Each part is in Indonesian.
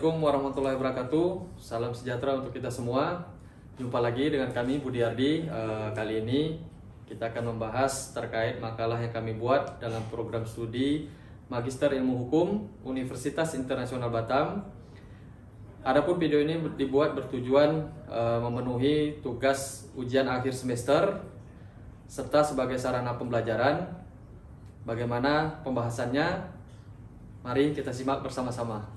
Assalamualaikum warahmatullahi wabarakatuh. Salam sejahtera untuk kita semua. Jumpa lagi dengan kami Budi Ardi. Kali ini kita akan membahas terkait makalah yang kami buat dalam program studi Magister Ilmu Hukum Universitas Internasional Batam. Adapun video ini dibuat bertujuan memenuhi tugas ujian akhir semester serta sebagai sarana pembelajaran. Bagaimana pembahasannya? Mari kita simak bersama-sama.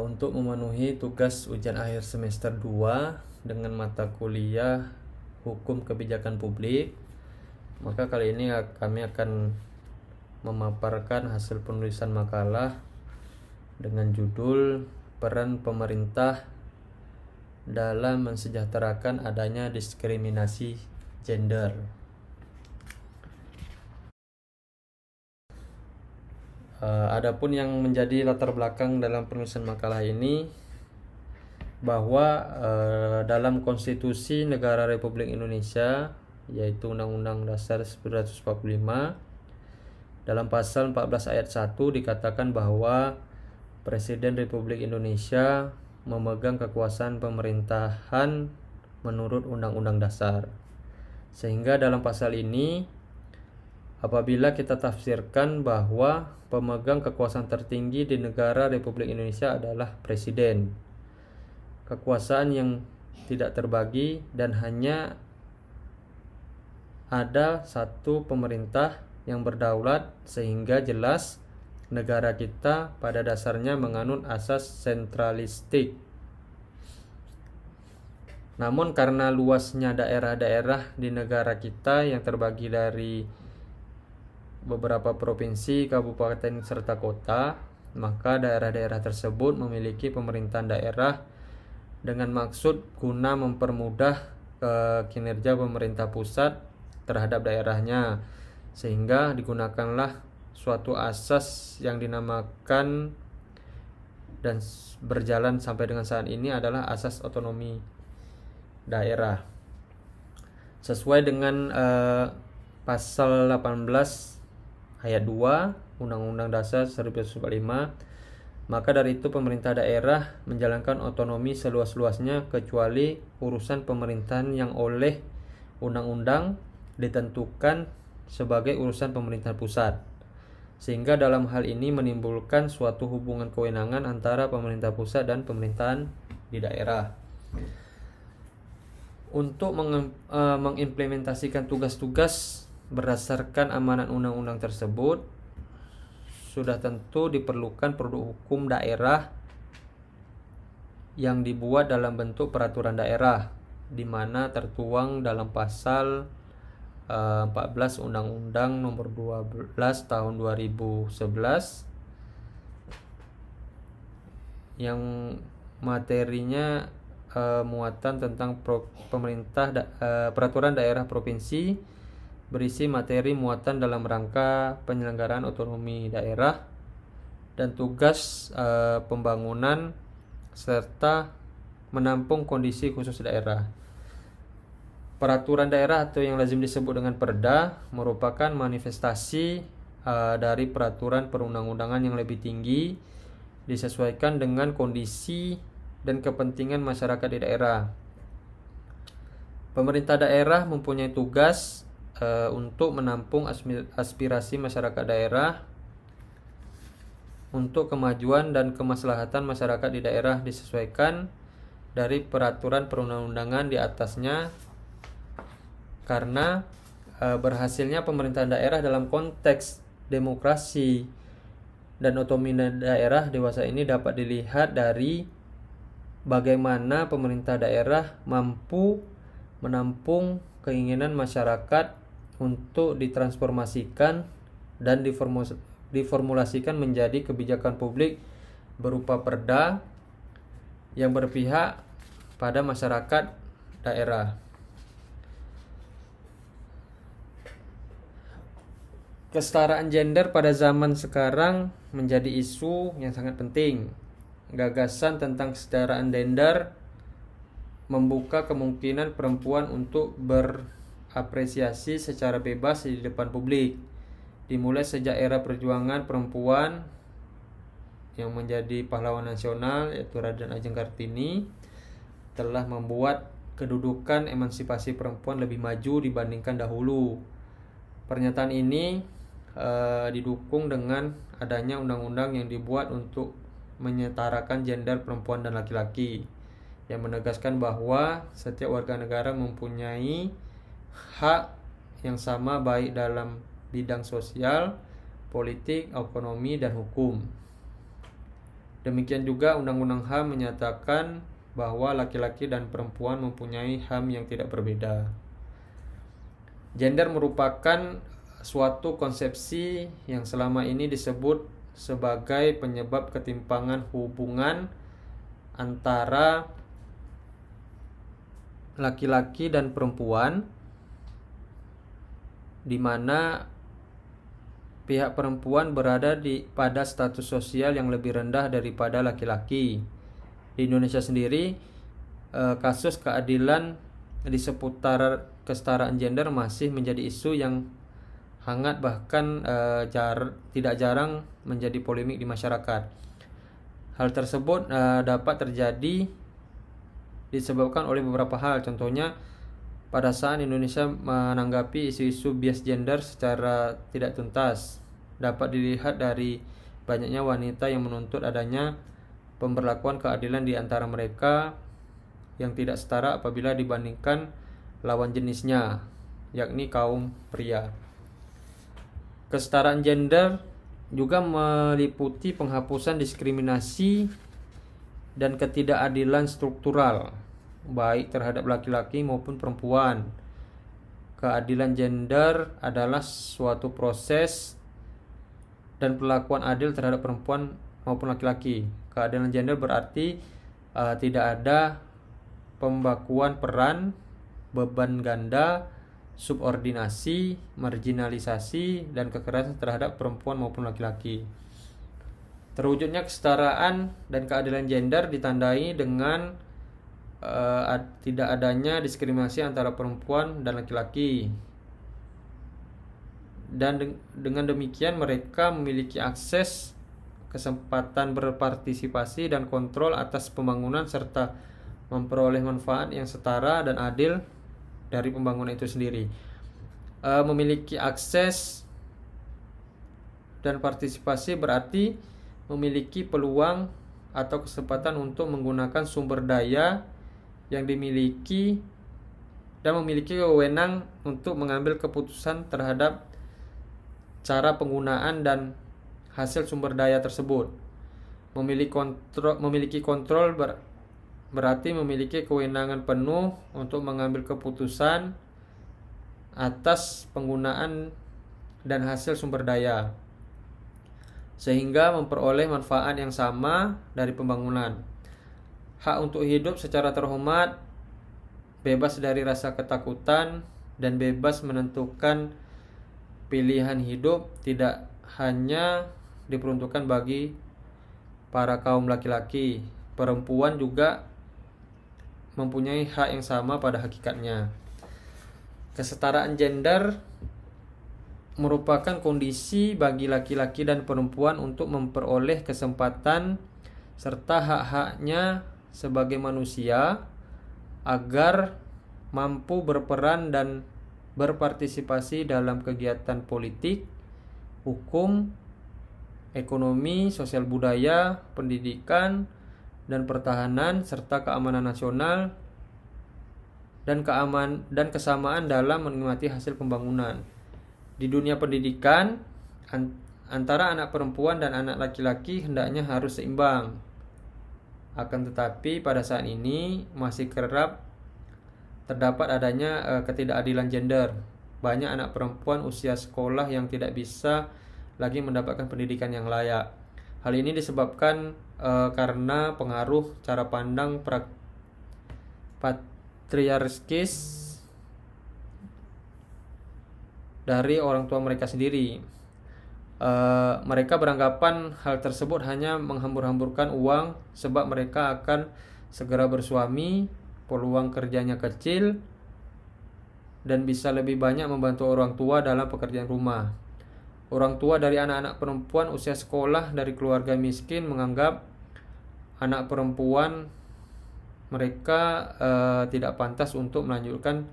Untuk memenuhi tugas ujian akhir semester 2 dengan mata kuliah Hukum Kebijakan Publik, maka kali ini kami akan memaparkan hasil penulisan makalah dengan judul Peran Pemerintah dalam Mensejahterakan Adanya Diskriminasi Gender. Adapun yang menjadi latar belakang dalam penulisan makalah ini bahwa dalam Konstitusi Negara Republik Indonesia, yaitu Undang-Undang Dasar 1945, dalam pasal 14 ayat 1 dikatakan bahwa Presiden Republik Indonesia memegang kekuasaan pemerintahan menurut Undang-Undang Dasar. Sehingga dalam pasal ini, apabila kita tafsirkan bahwa pemegang kekuasaan tertinggi di negara Republik Indonesia adalah Presiden, kekuasaan yang tidak terbagi dan hanya ada satu pemerintah yang berdaulat, sehingga jelas negara kita pada dasarnya menganut asas sentralistik. Namun karena luasnya daerah-daerah di negara kita yang terbagi dari beberapa provinsi, kabupaten, serta kota, maka daerah-daerah tersebut memiliki pemerintahan daerah dengan maksud guna mempermudah kinerja pemerintah pusat terhadap daerahnya, sehingga digunakanlah suatu asas yang dinamakan dan berjalan sampai dengan saat ini adalah asas otonomi daerah. Sesuai dengan pasal 18 ayat 2 Undang-Undang Dasar 1945, maka dari itu pemerintah daerah menjalankan otonomi seluas-luasnya kecuali urusan pemerintahan yang oleh undang-undang ditentukan sebagai urusan pemerintah pusat. Sehingga dalam hal ini menimbulkan suatu hubungan kewenangan antara pemerintah pusat dan pemerintahan di daerah. Untuk mengimplementasikan tugas-tugas berdasarkan amanat undang-undang tersebut, sudah tentu diperlukan produk hukum daerah yang dibuat dalam bentuk peraturan daerah, di mana tertuang dalam pasal 14 Undang-Undang Nomor 12 Tahun 2011 yang materinya muatan tentang peraturan daerah provinsi, berisi materi muatan dalam rangka penyelenggaraan otonomi daerah dan tugas pembangunan serta menampung kondisi khusus daerah. Peraturan daerah atau yang lazim disebut dengan Perda merupakan manifestasi dari peraturan perundang-undangan yang lebih tinggi, disesuaikan dengan kondisi dan kepentingan masyarakat di daerah. Pemerintah daerah mempunyai tugas untuk menampung aspirasi masyarakat daerah untuk kemajuan dan kemaslahatan masyarakat di daerah, disesuaikan dari peraturan perundang-undangan di atasnya. Karena berhasilnya pemerintahan daerah dalam konteks demokrasi dan otonomi daerah dewasa ini dapat dilihat dari bagaimana pemerintah daerah mampu menampung keinginan masyarakat untuk ditransformasikan dan diformulasikan menjadi kebijakan publik berupa perda yang berpihak pada masyarakat daerah. Kesetaraan gender pada zaman sekarang menjadi isu yang sangat penting. Gagasan tentang kesetaraan gender membuka kemungkinan perempuan untuk berapresiasi secara bebas di depan publik. Dimulai sejak era perjuangan perempuan yang menjadi pahlawan nasional yaitu Raden Ajeng Kartini telah membuat kedudukan emansipasi perempuan lebih maju dibandingkan dahulu. Pernyataan ini didukung dengan adanya undang-undang yang dibuat untuk menyetarakan gender perempuan dan laki-laki, yang menegaskan bahwa setiap warga negara mempunyai hak yang sama baik dalam bidang sosial, politik, ekonomi, dan hukum. Demikian juga Undang-Undang HAM menyatakan bahwa laki-laki dan perempuan mempunyai HAM yang tidak berbeda. Gender merupakan suatu konsepsi yang selama ini disebut sebagai penyebab ketimpangan hubungan antara laki-laki dan perempuan, di mana pihak perempuan berada pada status sosial yang lebih rendah daripada laki-laki. Di Indonesia sendiri, kasus keadilan di seputar kesetaraan gender masih menjadi isu yang hangat, bahkan tidak jarang menjadi polemik di masyarakat. Hal tersebut dapat terjadi disebabkan oleh beberapa hal. Contohnya, pada saat Indonesia menanggapi isu-isu bias gender secara tidak tuntas, dapat dilihat dari banyaknya wanita yang menuntut adanya pemberlakuan keadilan di antara mereka yang tidak setara apabila dibandingkan lawan jenisnya, yakni kaum pria. Kesetaraan gender juga meliputi penghapusan diskriminasi dan ketidakadilan struktural, baik terhadap laki-laki maupun perempuan. Keadilan gender adalah suatu proses dan perlakuan adil terhadap perempuan maupun laki-laki. Keadilan gender berarti tidak ada pembakuan peran, beban ganda, subordinasi, marginalisasi, dan kekerasan terhadap perempuan maupun laki-laki. Terwujudnya kesetaraan dan keadilan gender ditandai dengan tidak adanya diskriminasi antara perempuan dan laki-laki. Dan dengan demikian mereka memiliki akses, kesempatan berpartisipasi dan kontrol atas pembangunan serta memperoleh manfaat yang setara dan adil dari pembangunan itu sendiri. Memiliki akses dan partisipasi berarti memiliki peluang atau kesempatan untuk menggunakan sumber daya yang dimiliki dan memiliki wewenang untuk mengambil keputusan terhadap cara penggunaan dan hasil sumber daya tersebut. Memiliki kontrol berarti memiliki kewenangan penuh untuk mengambil keputusan atas penggunaan dan hasil sumber daya, sehingga memperoleh manfaat yang sama dari pembangunan. Hak untuk hidup secara terhormat, bebas dari rasa ketakutan, dan bebas menentukan pilihan hidup tidak hanya diperuntukkan bagi para kaum laki-laki. Perempuan juga mempunyai hak yang sama pada hakikatnya. Kesetaraan gender merupakan kondisi bagi laki-laki dan perempuan untuk memperoleh kesempatan serta hak-haknya sebagai manusia agar mampu berperan dan berpartisipasi dalam kegiatan politik, hukum, ekonomi, sosial budaya, pendidikan, dan pertahanan serta keamanan nasional dan kesamaan dalam menikmati hasil pembangunan. Di dunia pendidikan, antara anak perempuan dan anak laki-laki hendaknya harus seimbang. Akan tetapi pada saat ini masih kerap terdapat adanya ketidakadilan gender. Banyak anak perempuan usia sekolah yang tidak bisa lagi mendapatkan pendidikan yang layak. Hal ini disebabkan karena pengaruh cara pandang patriarkis dari orang tua mereka sendiri. Mereka beranggapan hal tersebut hanya menghambur-hamburkan uang sebab mereka akan segera bersuami, peluang kerjanya kecil, dan bisa lebih banyak membantu orang tua dalam pekerjaan rumah. Orang tua dari anak-anak perempuan usia sekolah dari keluarga miskin menganggap anak perempuan mereka tidak pantas untuk melanjutkan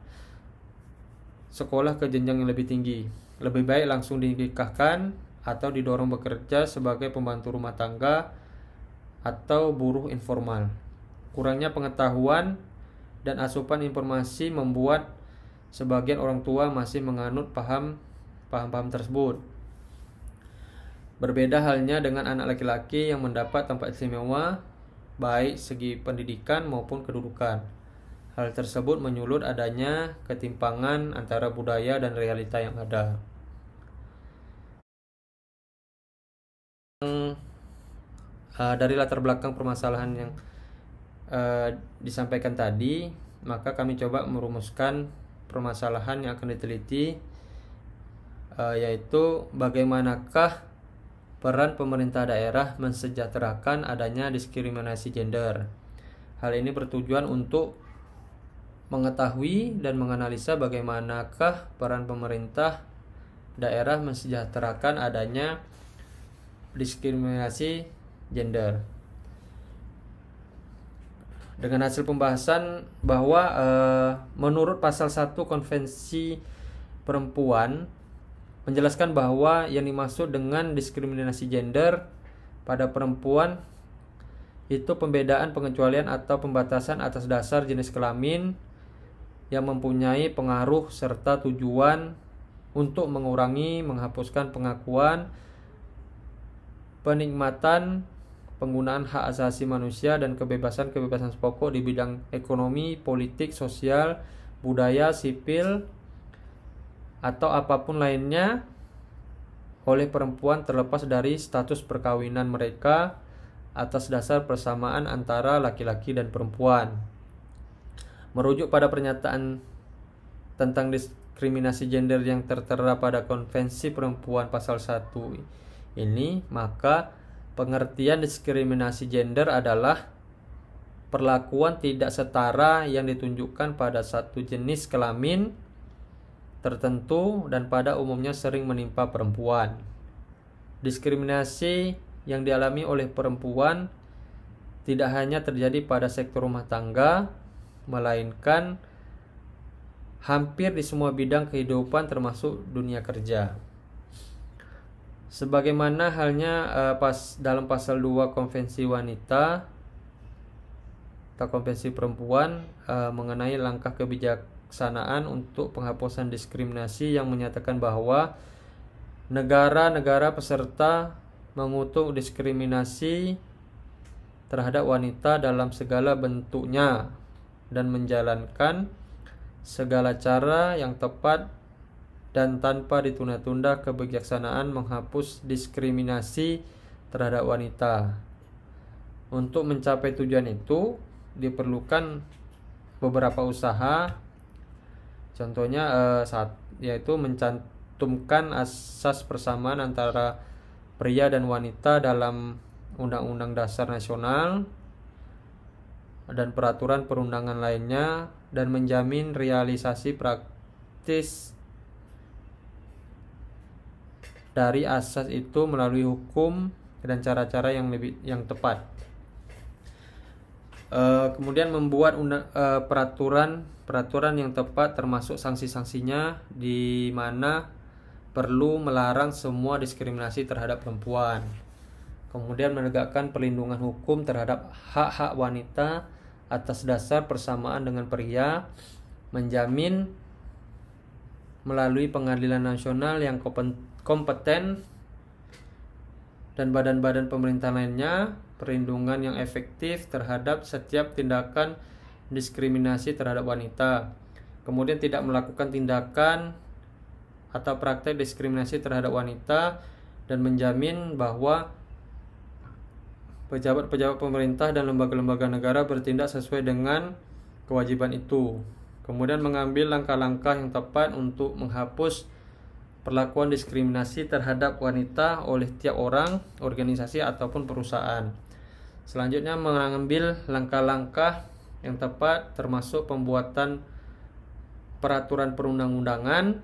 sekolah ke jenjang yang lebih tinggi. Lebih baik langsung dinikahkan atau didorong bekerja sebagai pembantu rumah tangga atau buruh informal. Kurangnya pengetahuan dan asupan informasi membuat sebagian orang tua masih menganut paham-paham tersebut. Berbeda halnya dengan anak laki-laki yang mendapat tempat istimewa baik segi pendidikan maupun kedudukan. Hal tersebut menyulut adanya ketimpangan antara budaya dan realita yang ada. Dari latar belakang permasalahan yang disampaikan tadi, maka kami coba merumuskan permasalahan yang akan diteliti, yaitu bagaimanakah peran pemerintah daerah mensejahterakan adanya diskriminasi gender. Hal ini bertujuan untuk mengetahui dan menganalisa bagaimanakah peran pemerintah daerah mensejahterakan adanya diskriminasi gender. Dengan hasil pembahasan bahwa menurut pasal 1 Konvensi Perempuan menjelaskan bahwa yang dimaksud dengan diskriminasi gender pada perempuan itu pembedaan, pengecualian atau pembatasan atas dasar jenis kelamin yang mempunyai pengaruh serta tujuan untuk mengurangi, menghapuskan pengakuan, penikmatan, penggunaan hak asasi manusia dan kebebasan-kebebasan pokok di bidang ekonomi, politik, sosial, budaya, sipil, atau apapun lainnya oleh perempuan terlepas dari status perkawinan mereka atas dasar persamaan antara laki-laki dan perempuan. Merujuk pada pernyataan tentang diskriminasi gender yang tertera pada Konvensi Perempuan pasal 1 ini, maka pengertian diskriminasi gender adalah perlakuan tidak setara yang ditunjukkan pada satu jenis kelamin tertentu dan pada umumnya sering menimpa perempuan. Diskriminasi yang dialami oleh perempuan tidak hanya terjadi pada sektor rumah tangga, melainkan hampir di semua bidang kehidupan termasuk dunia kerja. Sebagaimana halnya dalam pasal 2 Konvensi Wanita atau Konvensi Perempuan mengenai langkah kebijaksanaan untuk penghapusan diskriminasi yang menyatakan bahwa negara-negara peserta mengutuk diskriminasi terhadap wanita dalam segala bentuknya dan menjalankan segala cara yang tepat dan tanpa ditunda-tunda kebijaksanaan menghapus diskriminasi terhadap wanita. Untuk mencapai tujuan itu diperlukan beberapa usaha. Contohnya yaitu mencantumkan asas persamaan antara pria dan wanita dalam Undang-Undang Dasar Nasional dan peraturan perundangan lainnya, dan menjamin realisasi praktis dari asas itu melalui hukum dan cara-cara yang tepat. Kemudian membuat peraturan yang tepat termasuk sanksi-sanksinya, di mana perlu melarang semua diskriminasi terhadap perempuan. Kemudian menegakkan perlindungan hukum terhadap hak-hak wanita atas dasar persamaan dengan pria, menjamin melalui pengadilan nasional yang kompeten dan badan-badan pemerintah lainnya perlindungan yang efektif terhadap setiap tindakan diskriminasi terhadap wanita. Kemudian tidak melakukan tindakan atau praktek diskriminasi terhadap wanita, dan menjamin bahwa pejabat-pejabat pemerintah dan lembaga-lembaga negara bertindak sesuai dengan kewajiban itu. Kemudian mengambil langkah-langkah yang tepat untuk menghapus perlakuan diskriminasi terhadap wanita oleh tiap orang, organisasi ataupun perusahaan. Selanjutnya mengambil langkah-langkah yang tepat termasuk pembuatan peraturan perundang-undangan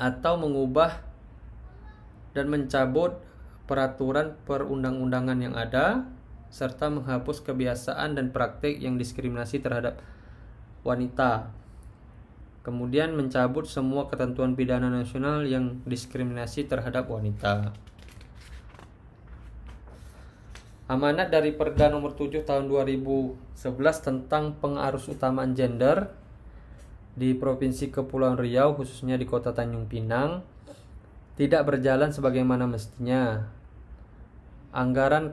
atau mengubah dan mencabut peraturan perundang-undangan yang ada, serta menghapus kebiasaan dan praktik yang diskriminasi terhadap wanita. Kemudian mencabut semua ketentuan pidana nasional yang diskriminasi terhadap wanita. Amanat dari Perda nomor 7 tahun 2011 tentang pengarus utamaan gender di Provinsi Kepulauan Riau, khususnya di Kota Tanjung Pinang, tidak berjalan sebagaimana mestinya. Anggaran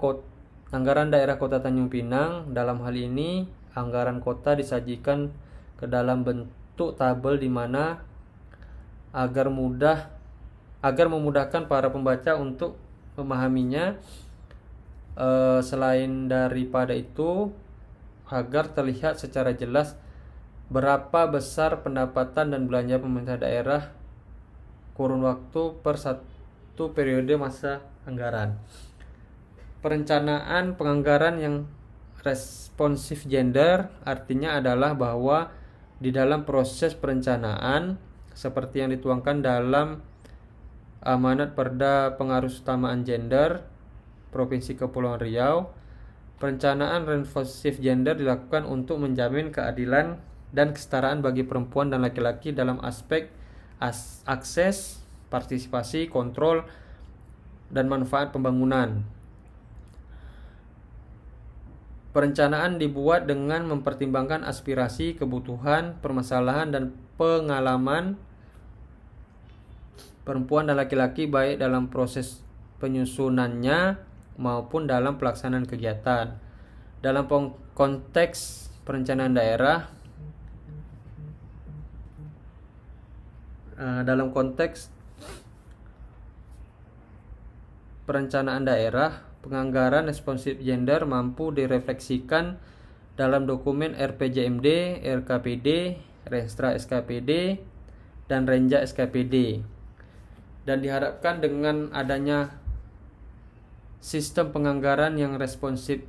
daerah Kota Tanjung Pinang, dalam hal ini anggaran kota, disajikan ke dalam bentuk tabel di mana agar memudahkan para pembaca untuk memahaminya. Selain daripada itu, agar terlihat secara jelas berapa besar pendapatan dan belanja pemerintah daerah kurun waktu per satu periode masa anggaran. Perencanaan penganggaran yang responsif gender artinya adalah bahwa di dalam proses perencanaan seperti yang dituangkan dalam Amanat Perda Pengarus Utamaan Gender Provinsi Kepulauan Riau, perencanaan responsif gender dilakukan untuk menjamin keadilan dan kesetaraan bagi perempuan dan laki-laki dalam aspek akses, partisipasi, kontrol, dan manfaat pembangunan. Perencanaan dibuat dengan mempertimbangkan aspirasi, kebutuhan, permasalahan, dan pengalaman perempuan dan laki-laki baik dalam proses penyusunannya maupun dalam pelaksanaan kegiatan. Dalam konteks perencanaan daerah, penganggaran responsif gender mampu direfleksikan dalam dokumen RPJMD, RKPD, Restra SKPD, dan Renja SKPD. Dan diharapkan dengan adanya sistem penganggaran yang responsif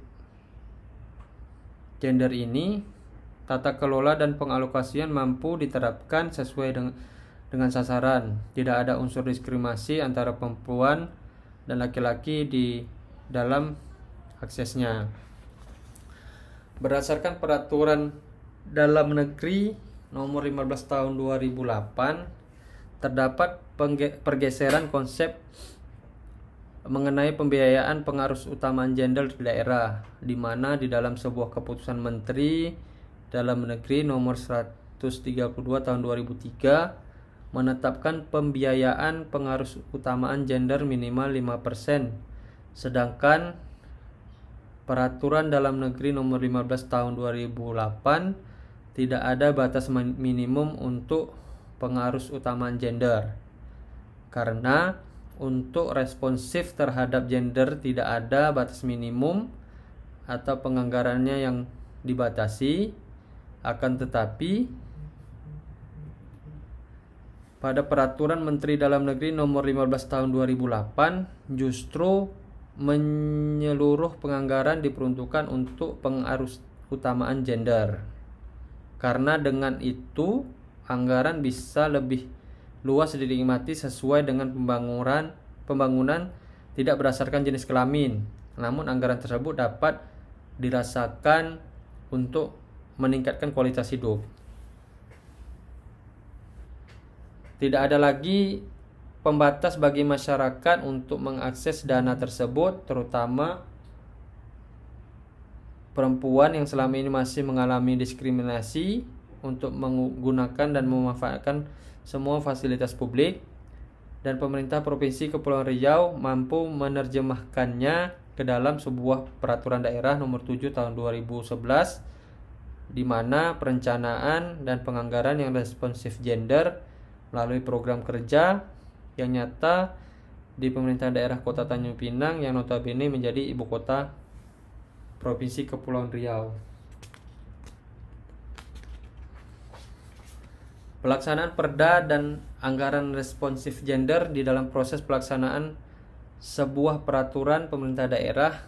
gender ini, tata kelola dan pengalokasian mampu diterapkan sesuai dengan sasaran. Tidak ada unsur diskriminasi antara perempuan dan laki-laki di dalam aksesnya. Berdasarkan peraturan dalam negeri nomor 15 tahun 2008, terdapat pergeseran konsep mengenai pembiayaan pengarus utamaan gender di daerah, di mana di dalam sebuah keputusan Menteri Dalam Negeri nomor 132 tahun 2003 menetapkan pembiayaan pengarus utamaan gender minimal 5%, sedangkan peraturan dalam negeri nomor 15 tahun 2008 tidak ada batas minimum untuk pengarus utamaan gender. Karena untuk responsif terhadap gender tidak ada batas minimum atau penganggarannya yang dibatasi. Akan tetapi pada peraturan Menteri Dalam Negeri nomor 15 tahun 2008 justru menyeluruh penganggaran diperuntukkan untuk pengarus utamaan gender. Karena dengan itu anggaran bisa lebih luas dinikmati sesuai dengan pembangunan tidak berdasarkan jenis kelamin. Namun anggaran tersebut dapat dirasakan untuk meningkatkan kualitas hidup. Tidak ada lagi pembatas bagi masyarakat untuk mengakses dana tersebut, terutama perempuan yang selama ini masih mengalami diskriminasi untuk menggunakan dan memanfaatkan semua fasilitas publik, dan pemerintah Provinsi Kepulauan Riau mampu menerjemahkannya ke dalam sebuah peraturan daerah nomor 7 tahun 2011 di mana perencanaan dan penganggaran yang responsif gender melalui program kerja yang nyata di pemerintah daerah Kota Tanjung Pinang yang notabene menjadi ibu kota Provinsi Kepulauan Riau. Pelaksanaan perda dan anggaran responsif gender di dalam proses pelaksanaan sebuah peraturan pemerintah daerah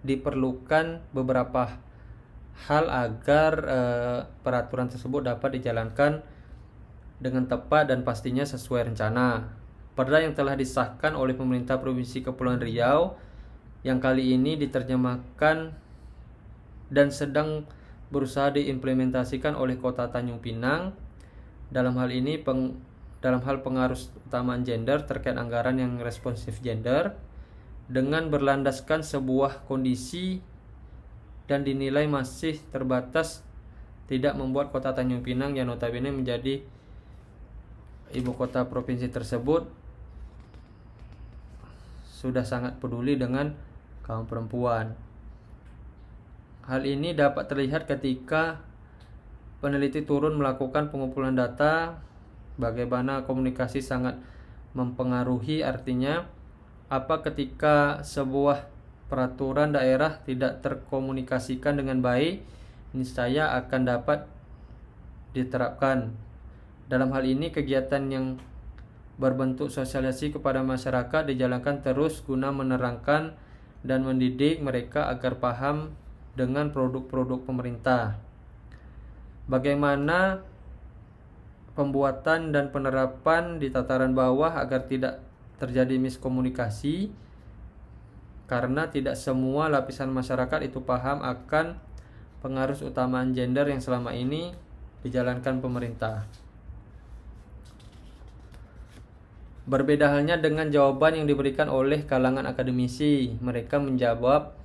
diperlukan beberapa hal agar peraturan tersebut dapat dijalankan dengan tepat dan pastinya sesuai rencana. Perda yang telah disahkan oleh pemerintah Provinsi Kepulauan Riau yang kali ini diterjemahkan dan sedang berusaha diimplementasikan oleh Kota Tanjung Pinang. Dalam hal ini dalam hal pengaruh utamaan gender terkait anggaran yang responsif gender dengan berlandaskan sebuah kondisi dan dinilai masih terbatas, tidak membuat Kota Tanjung Pinang yang notabene menjadi ibu kota provinsi tersebut sudah sangat peduli dengan kaum perempuan. Hal ini dapat terlihat ketika peneliti turun melakukan pengumpulan data bagaimana komunikasi sangat mempengaruhi. Artinya apa ketika sebuah peraturan daerah tidak terkomunikasikan dengan baik, niscaya akan dapat diterapkan. Dalam hal ini kegiatan yang berbentuk sosialisasi kepada masyarakat dijalankan terus guna menerangkan dan mendidik mereka agar paham dengan produk-produk pemerintah. Bagaimana pembuatan dan penerapan di tataran bawah agar tidak terjadi miskomunikasi, karena tidak semua lapisan masyarakat itu paham akan pengaruh utamaan gender yang selama ini dijalankan pemerintah. Berbeda halnya dengan jawaban yang diberikan oleh kalangan akademisi. Mereka menjawab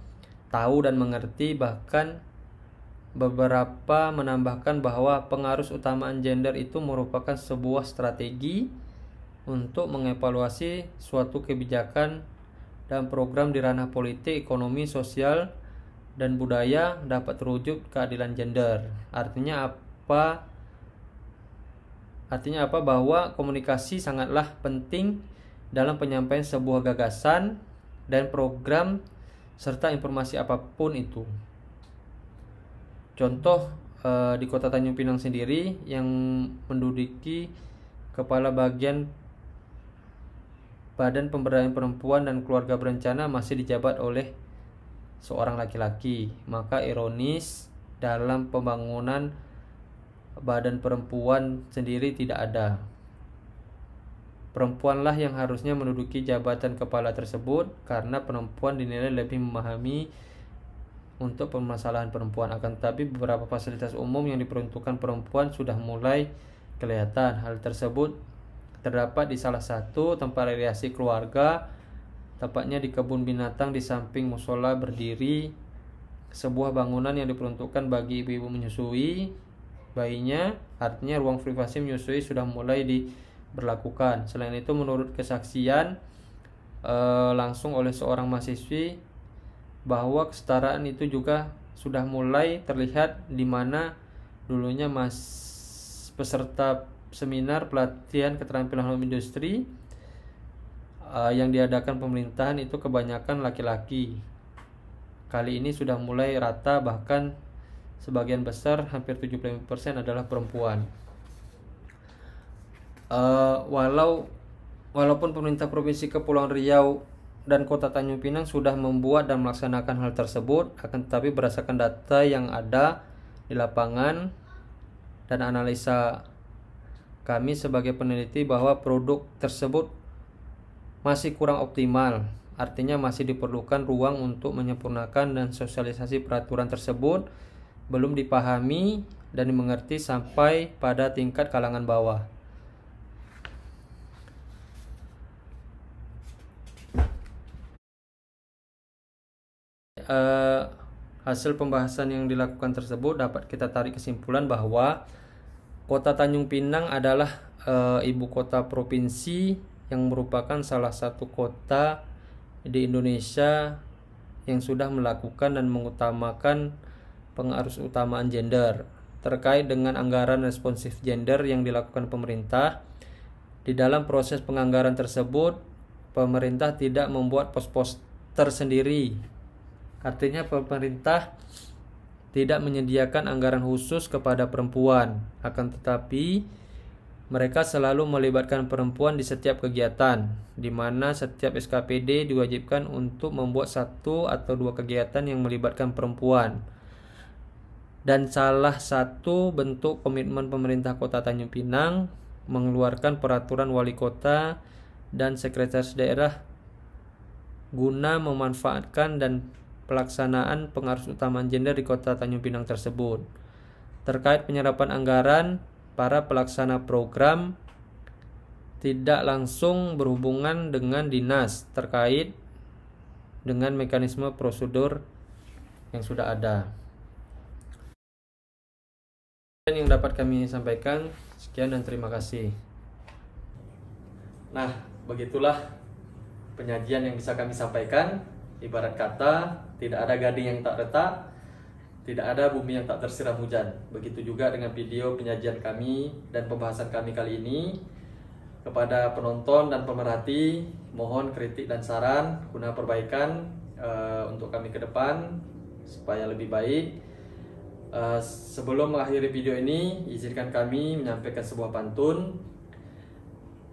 tahu dan mengerti, bahkan beberapa menambahkan bahwa pengaruh utamaan gender itu merupakan sebuah strategi untuk mengevaluasi suatu kebijakan dan program di ranah politik, ekonomi, sosial, dan budaya dapat terwujud keadilan gender. Artinya apa? Bahwa komunikasi sangatlah penting dalam penyampaian sebuah gagasan dan program serta informasi apapun itu. Contoh di Kota Tanjung Pinang sendiri yang menduduki kepala bagian Badan Pemberdayaan Perempuan dan Keluarga Berencana masih dijabat oleh seorang laki-laki. Maka ironis dalam pembangunan badan perempuan sendiri tidak ada. Perempuanlah yang harusnya menduduki jabatan kepala tersebut karena perempuan dinilai lebih memahami untuk permasalahan perempuan. Akan tetapi beberapa fasilitas umum yang diperuntukkan perempuan sudah mulai kelihatan. Hal tersebut terdapat di salah satu tempat rekreasi keluarga, tepatnya di kebun binatang di samping musola berdiri sebuah bangunan yang diperuntukkan bagi ibu-ibu menyusui bayinya. Artinya ruang privasi menyusui sudah mulai diberlakukan. Selain itu, menurut kesaksian langsung oleh seorang mahasiswi bahwa kesetaraan itu juga sudah mulai terlihat, di mana dulunya peserta seminar pelatihan keterampilan home industri yang diadakan pemerintahan itu kebanyakan laki-laki. Kali ini sudah mulai rata, bahkan sebagian besar hampir 75% adalah perempuan. Walaupun pemerintah Provinsi Kepulauan Riau dan Kota Tanjung Pinang sudah membuat dan melaksanakan hal tersebut, akan tetapi berdasarkan data yang ada di lapangan dan analisa kami sebagai peneliti bahwa produk tersebut masih kurang optimal. Artinya masih diperlukan ruang untuk menyempurnakan, dan sosialisasi peraturan tersebut belum dipahami dan dimengerti sampai pada tingkat kalangan bawah. Hasil pembahasan yang dilakukan tersebut dapat kita tarik kesimpulan bahwa Kota Tanjung Pinang adalah ibu kota provinsi yang merupakan salah satu kota di Indonesia yang sudah melakukan dan mengutamakan pengaruh utamaan gender. Terkait dengan anggaran responsif gender yang dilakukan pemerintah, di dalam proses penganggaran tersebut pemerintah tidak membuat pos-pos tersendiri. Artinya pemerintah tidak menyediakan anggaran khusus kepada perempuan, akan tetapi mereka selalu melibatkan perempuan di setiap kegiatan, di mana setiap SKPD diwajibkan untuk membuat 1 atau 2 kegiatan yang melibatkan perempuan. Dan salah satu bentuk komitmen pemerintah Kota Tanjung Pinang mengeluarkan peraturan wali kota dan sekretaris daerah guna memanfaatkan dan pelaksanaan pengarus utama gender di Kota Tanjung Pinang tersebut. Terkait penyerapan anggaran, para pelaksana program tidak langsung berhubungan dengan dinas terkait dengan mekanisme prosedur yang sudah ada. Yang dapat kami sampaikan, sekian dan terima kasih. Nah, begitulah penyajian yang bisa kami sampaikan. Ibarat kata, tidak ada gading yang tak retak, tidak ada bumi yang tak tersiram hujan. Begitu juga dengan video penyajian kami dan pembahasan kami kali ini. Kepada penonton dan pemerhati, mohon kritik dan saran guna perbaikan untuk kami ke depan supaya lebih baik. Sebelum mengakhiri video ini, izinkan kami menyampaikan sebuah pantun.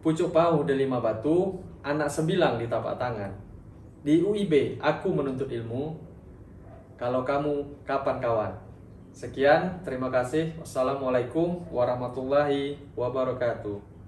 Pucuk pahu delima batu, anak sembilang di tapak tangan. Di UIB aku menuntut ilmu, kalau kamu kapan kawan? Sekian, terima kasih. Wassalamualaikum warahmatullahi wabarakatuh.